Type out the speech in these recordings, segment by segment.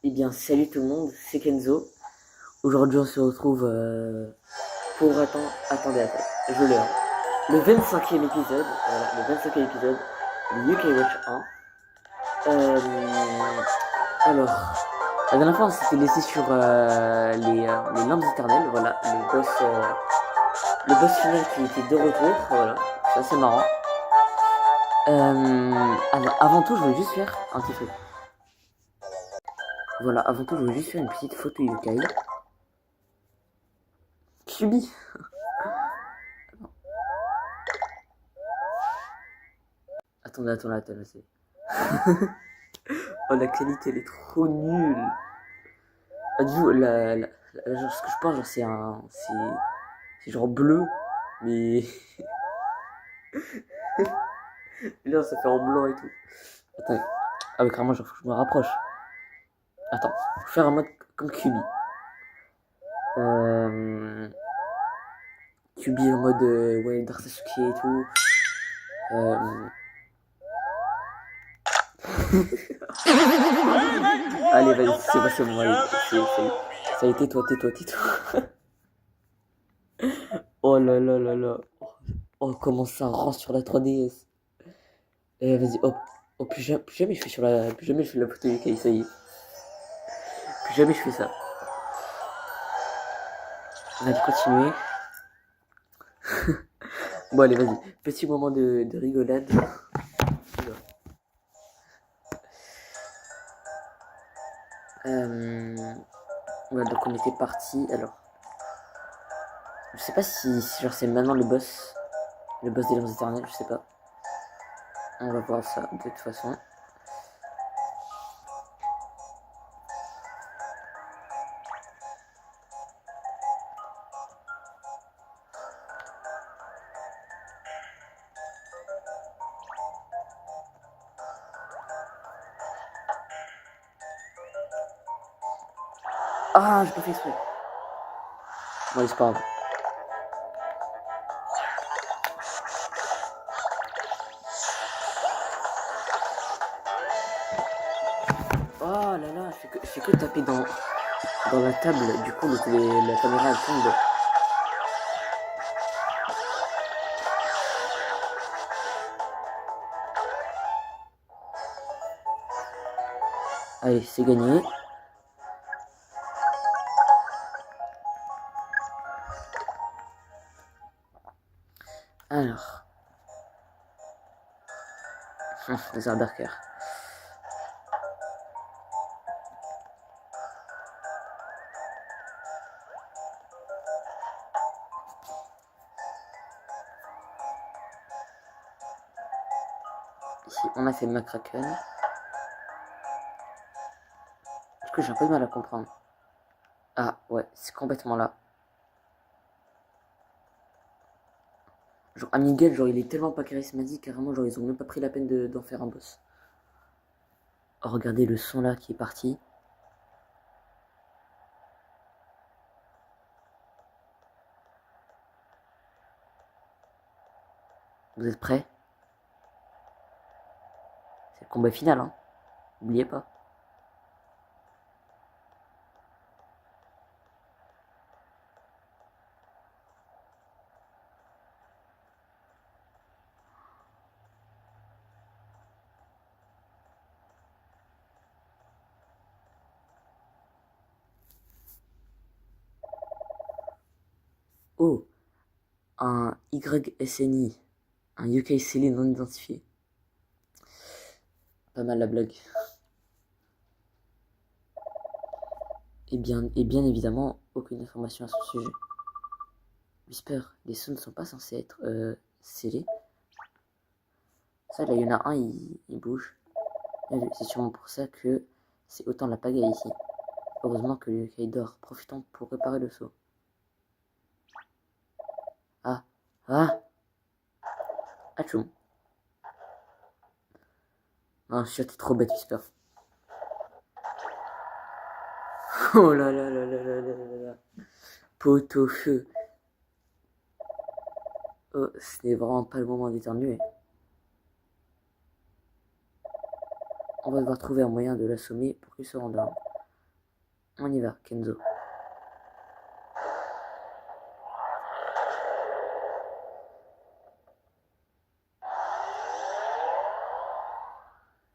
Eh bien, salut tout le monde, c'est Kenzo. Aujourd'hui, on se retrouve pour attendez, je l'ai. Le 25e épisode, voilà, le 25e épisode du UK Watch 1. Alors, la dernière fois, on s'était laissé sur les lampes éternelles, voilà, le boss final qui était de retour, voilà, c'est assez marrant. Alors, avant tout, je voulais juste faire un petit truc. Voilà, avant tout, je voulais juste faire une petite photo Yokai. Kubi. Attendez. Oh, la qualité, elle est trop nulle. Ah, du coup, genre, ce que je pense, genre, c'est genre bleu, mais là, ça fait en blanc et tout. Attends, ah, mais carrément, genre, faut que je me rapproche. Attends, faut faire un mode comme Kubi. Euh, Kubi en mode, ouais, Dark Sasuke et tout. Allez, vas-y, c'est bon, allez, ça a été, tais-toi. Oh là là là là. Oh, comment ça rend sur la 3DS. Vas-y, hop. Oh, plus jamais je fais plus jamais je fais la photo UK, ça y est. Plus jamais je fais ça. On va continuer. Bon, allez, vas-y. Petit moment de rigolade. Voilà, donc on était parti. Alors, je sais pas si genre c'est maintenant le boss. Le boss des lampes éternelles, je sais pas. On va voir ça de toute façon. Ah, j'ai pas fait exprès. Bon, allez, c'est pas grave. Oh là là, je fais que taper dans la table. Du coup, la caméra elle tombe. Allez, c'est gagné. Alors. Les Arberkers. Ici, on a fait Macraken. Du coup, j'ai un peu de mal à comprendre. Ah, ouais, c'est complètement là. Genre, Amigel, genre, il est tellement pas charismatique, carrément, genre, ils ont même pas pris la peine d'en faire un boss. Oh, regardez le son là qui est parti. Vous êtes prêts? C'est le combat final, hein. N'oubliez pas. Oh, un YSNI. Un UK scellé non identifié. Pas mal la blague. Et bien évidemment, aucune information à ce sujet. Whisper, les sons ne sont pas censés être scellés. Ça, là, il y en a un, il bouge. C'est sûrement pour ça que c'est autant la pagaille ici. Heureusement que le yokai dort, profitant pour réparer le seau. Ah, ah, atchoum. Non, je suis t'es trop bête, Whisper. Oh là là là là là là là là. Pot au feu. Oh, ce n'est vraiment pas le moment d'éternuer. On va devoir trouver un moyen de l'assommer pour qu'il se rendorme. On y va, Kenzo.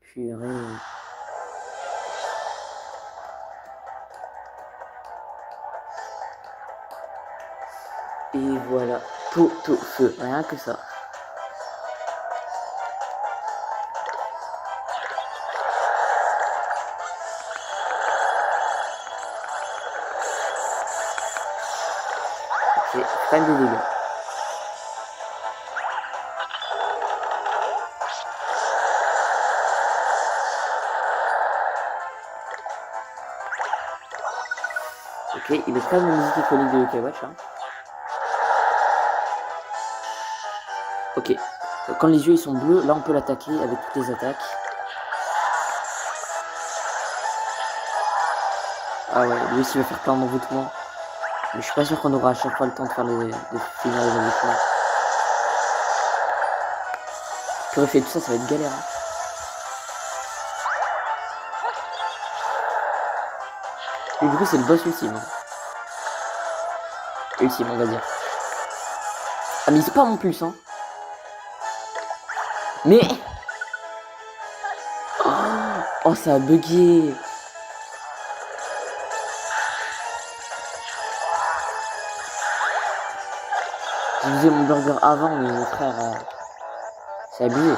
Purée. Et voilà, pot au feu, rien que ça. Ok, pas de dégâts. Ok, il est quand même la musique iconique de Yokai Watch. Hein. Ok, quand les yeux ils sont bleus, là on peut l'attaquer avec toutes les attaques. Ah ouais, lui aussi il va faire plein d'envoûtements. Mais je suis pas sûr qu'on aura à chaque fois le temps de finir les envoûtements. Purifier tout ça, ça va être galère. Hein. Et du coup c'est le boss ultime. Hein. Ultime on va dire. Ah mais c'est pas mon pulse hein. Mais... Oh ça a bugué. J'ai usé mon burger avant mais mon frère... c'est abusé.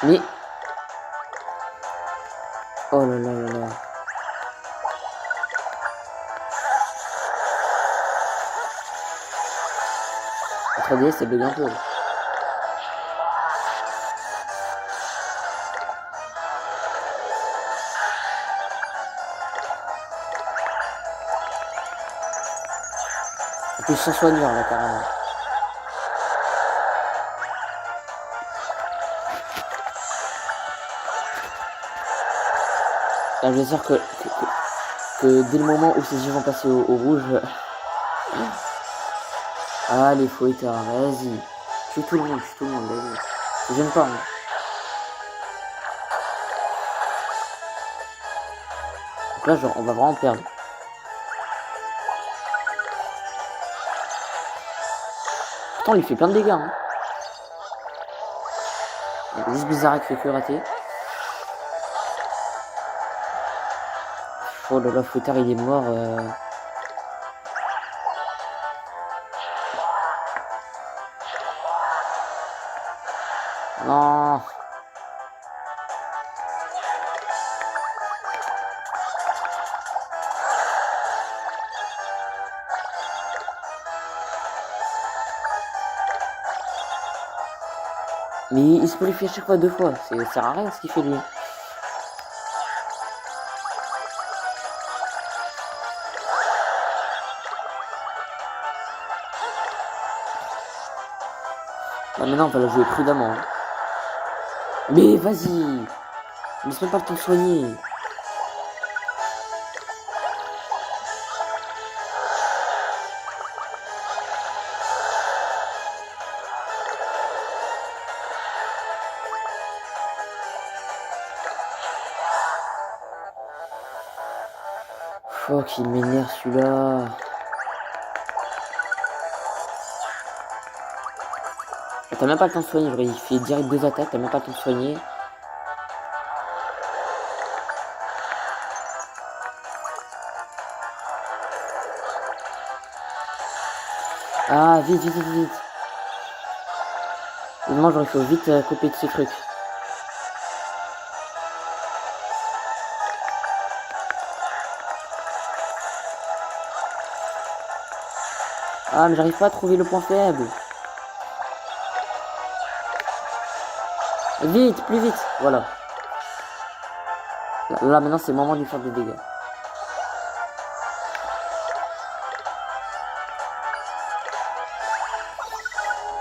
Mais... Oh là là là là. Le 3DS c'est bugué un peu. En plus sans soigneur là carrément. Là, je vais dire que dès le moment où ces yeux vont passer au rouge... Allez, faut éteindre, vas-y. Tue tout le monde, vas-y. J'aime pas. Hein. Donc là, genre, on va vraiment perdre. Pourtant, il fait plein de dégâts. Hein. Il y a 10 bizarres qui fait que rater. Oh là là, Fouettard, il est mort. Non. Mais il se modifie à chaque fois 2 fois. Ça sert à rien ce qu'il fait lui. Là maintenant on va la jouer prudemment. Hein. Mais vas-y. Laisse même pas le temps de soigner. Oh qu'il m'énerve celui-là. T'as même pas le temps de soigner, il fait direct 2 attaques, t'as même pas le temps de soigner. Ah, vite, vite, vite, vite. Évidemment, genre, il faut vite couper de ce truc. Ah, mais j'arrive pas à trouver le point faible. Vite, plus vite, voilà. Là maintenant, c'est le moment de lui faire des dégâts.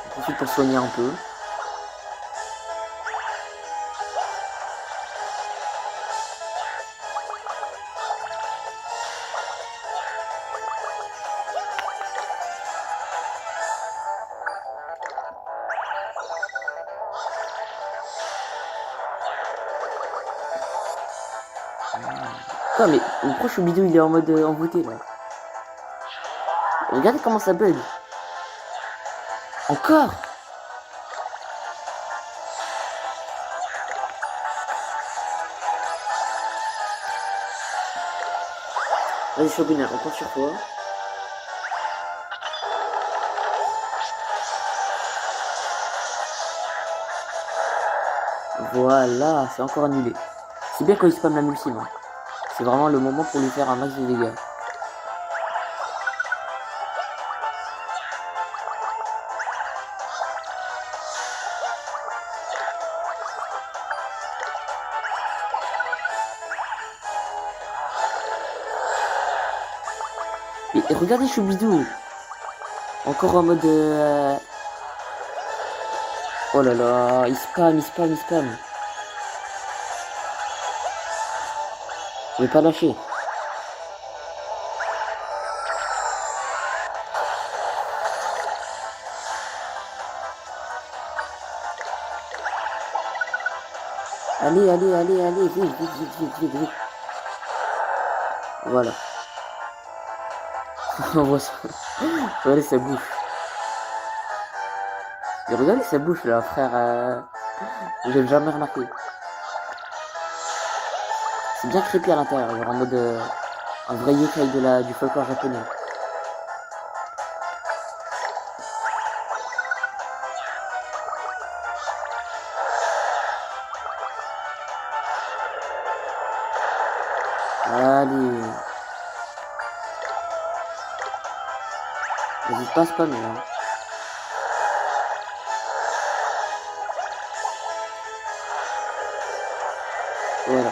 On profite pour soigner un peu. Quoi, mais pourquoi Choubidou il est en mode envoûté là? Regardez comment ça bug. Encore. Vas-y Shogun, on compte sur toi. Voilà, c'est encore annulé. C'est bien quand il spam la multime. Hein. C'est vraiment le moment pour lui faire un max de dégâts. Et regardez Choubidou. Encore en mode... Oh là là, il spam, il spam, il spam. Je vais pas lâcher. Allez, allez, allez, allez, vite, vite, vite, vite, vite, vite. Voilà. On voit ça. Regardez sa bouche. Et regardez sa bouche là, frère. J'ai jamais remarqué. C'est bien creepy à l'intérieur, genre en mode un vrai yokai du folklore japonais. Allez. N'hésite pas à spammer. Hein. Voilà.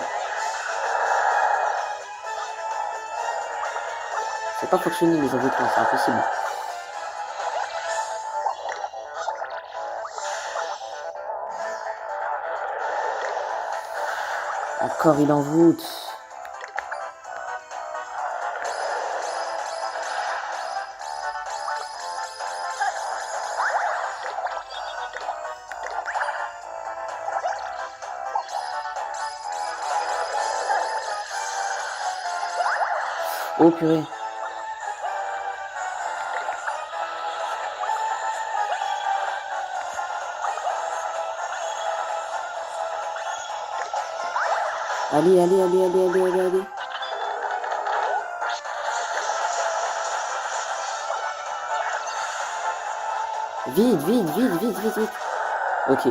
C'est pas fonctionné les envoûtements, c'est impossible. Encore il envoûte. Oh purée. Allez, allez, allez, allez, allez, allez, allez. Vite, vite, vite, vite, vite, vite. Ok.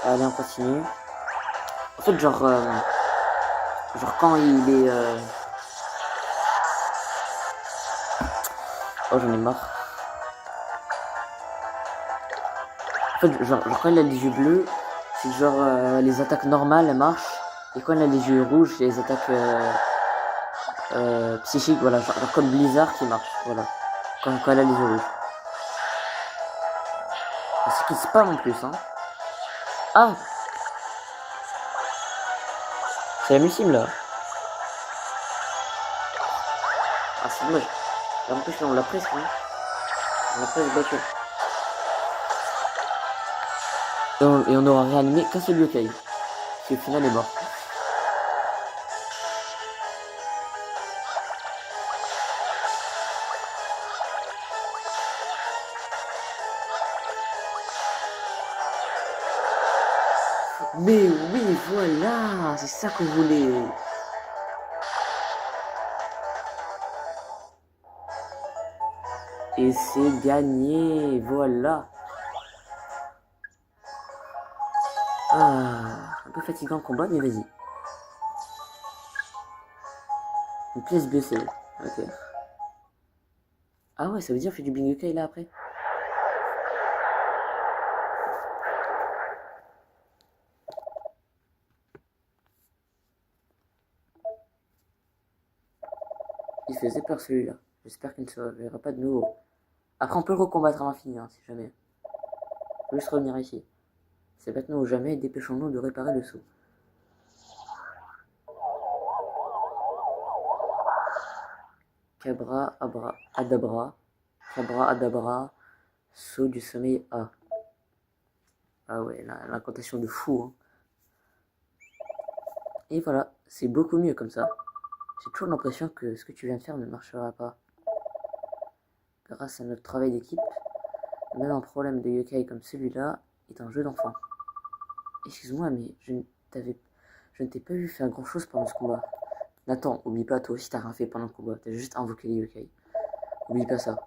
Allez, on continue. En fait, genre quand il est... Oh, j'en ai marre. En fait, genre quand il a les yeux bleus, c'est genre les attaques normales, elles marchent. Et quand il a les yeux rouges, c'est les attaques psychiques, voilà. Genre comme Blizzard qui marche, voilà. Quand elle a les yeux rouges. C'est qu'il spam en plus, hein. Ah! C'est la multime, là. Ah, c'est dommage. En plus, là, on l'a presque, hein. On l'a presque battu. Et on aura réanimé qu'un seul yokai. Qui au final est mort. Mais oui, voilà, c'est ça qu'on voulait. Et c'est gagné, voilà. Ah, un peu fatigant le combat, mais vas-y. Une pièce blessée. Ok. Ah ouais, ça veut dire qu'on fait du Bingokai là après. Il faisait peur celui-là. J'espère qu'il ne se verra pas de nouveau. Après, on peut le recombattre à l'infini, hein, si jamais. Je vais juste revenir ici. C'est maintenant ou jamais, dépêchons-nous de réparer le saut. Cabra, abra, adabra. Cabra, adabra. Saut du sommeil A. Ah ouais, l'incantation de fou. Hein. Et voilà, c'est beaucoup mieux comme ça. J'ai toujours l'impression que ce que tu viens de faire ne marchera pas. Grâce à notre travail d'équipe, même un problème de yokai comme celui-là est un jeu d'enfant. Excuse-moi, mais je ne t'ai pas vu faire grand chose pendant ce combat. Nathan, oublie pas, toi aussi t'as rien fait pendant le combat, t'as juste invoqué les yokai. Oublie pas ça.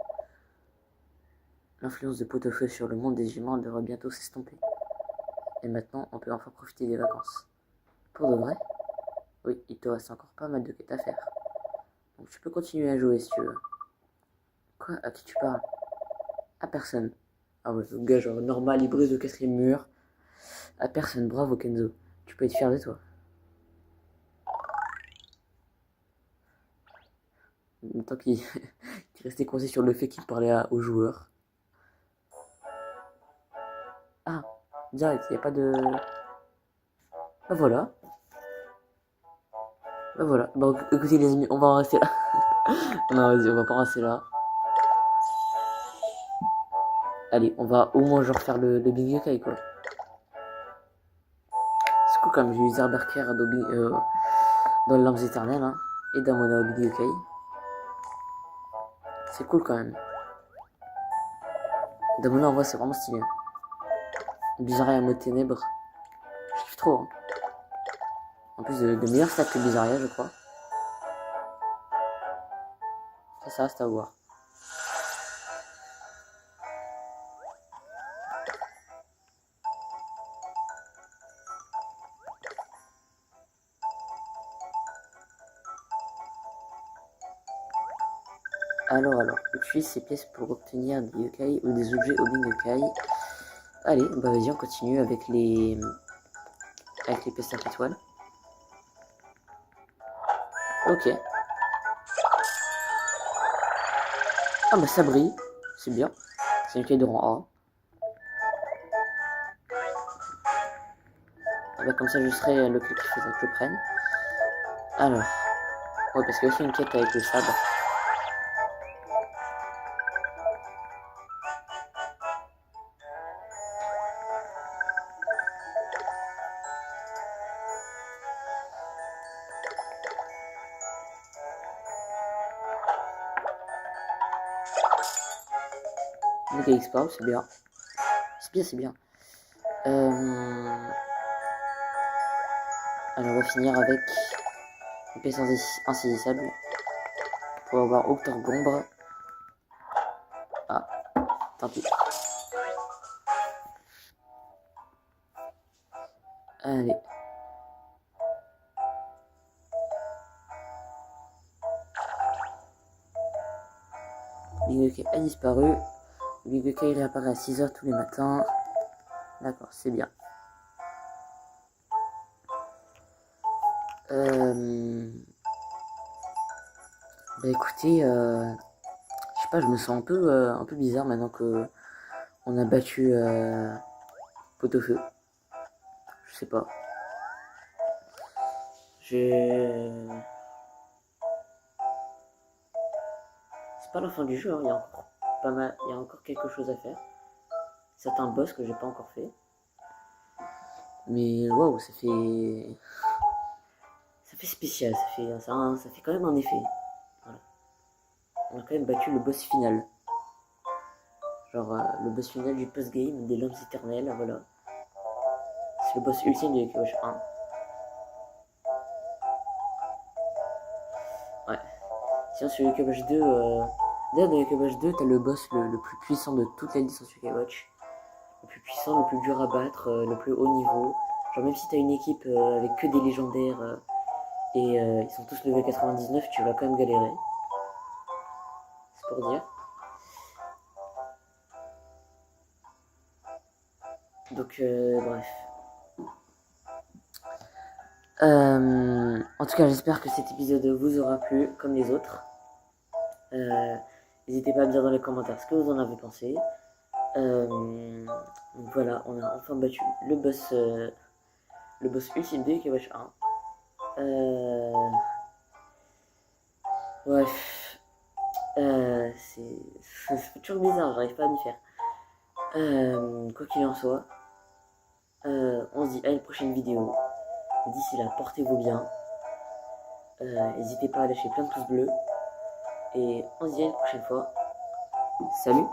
L'influence de Pot-au-Feu sur le monde des humains devrait bientôt s'estomper. Et maintenant, on peut enfin profiter des vacances. Pour de vrai? Oui, il te reste encore pas mal de quêtes à faire. Donc tu peux continuer à jouer si tu veux. Quoi? À qui tu parles? À personne. Ah ouais, le gars genre normal, il brise le quatrième mur. À personne, bravo Kenzo. Tu peux être fier de toi. Tant qu'il restait coincé sur le fait qu'il parlait aux joueurs. Ah, direct, il n'y a pas de... Bah voilà. Bah voilà. Bah écoutez les amis, on va en rester là. Non, vas-y, on va pas en rester là. Allez, on va au moins genre faire le Big Yokai quoi. C'est cool quand même, j'ai eu Zerberker dans les Lampes Éternelles hein, et Damona au Big Yokai. C'est cool quand même. Damona en vrai c'est vraiment stylé. Bizarre en mode ténèbres. Je kiffe trop. Hein. En plus de meilleurs stats que Bizarria je crois. Ça reste à voir. Alors, utilise ces pièces pour obtenir des yokai ou des objets au Big Yokai. Allez, bah vas-y, on continue avec les pièces 5 étoiles. Ok. Ah bah ça brille, c'est bien. C'est une clé de rang A. Ah bah comme ça je serai le clé qu'il faudrait que je prenne. Alors. Ouais parce qu'il y a aussi une quête avec le sabre. Donc X-Power, c'est bien. C'est bien. Alors on va finir avec une pièce insaisissable pour avoir Octor Gombre. Ah, tant pis. Allez. Big Yokai a disparu. Big Yokai réapparaît à 6h tous les matins. D'accord, c'est bien. Bah écoutez, je sais pas, je me sens un peu bizarre maintenant que on a battu Pot-au-Feu. Je sais pas. C'est pas la fin du jeu, hein. Il y a encore pas mal, il y a encore quelque chose à faire. Certains boss que j'ai pas encore fait. Mais waouh, ça fait spécial, ça fait quand même un effet. Voilà. On a quand même battu le boss final. Genre le boss final du post-game des Lampes Éternelles, voilà. C'est le boss ultime de Yokai 1. Ouais. Sinon sur Yokai 2, d'ailleurs dans Yokai 2, t'as le boss le plus puissant de toute la licence Yokai Watch. Le plus puissant, le plus dur à battre, le plus haut niveau. Genre même si t'as une équipe avec que des légendaires et ils sont tous level 99, tu vas quand même galérer. C'est pour dire. Donc bref. En tout cas, j'espère que cet épisode vous aura plu, comme les autres. N'hésitez pas à me dire dans les commentaires ce que vous en avez pensé. Donc voilà, on a enfin battu le boss ultime de Ikewash 1. Bref, c'est toujours bizarre, j'arrive pas à m'y faire. Quoi qu'il en soit, on se dit à une prochaine vidéo. D'ici là, portez-vous bien. N'hésitez pas à lâcher plein de pouces bleus. Et on se dit à une prochaine fois. Salut!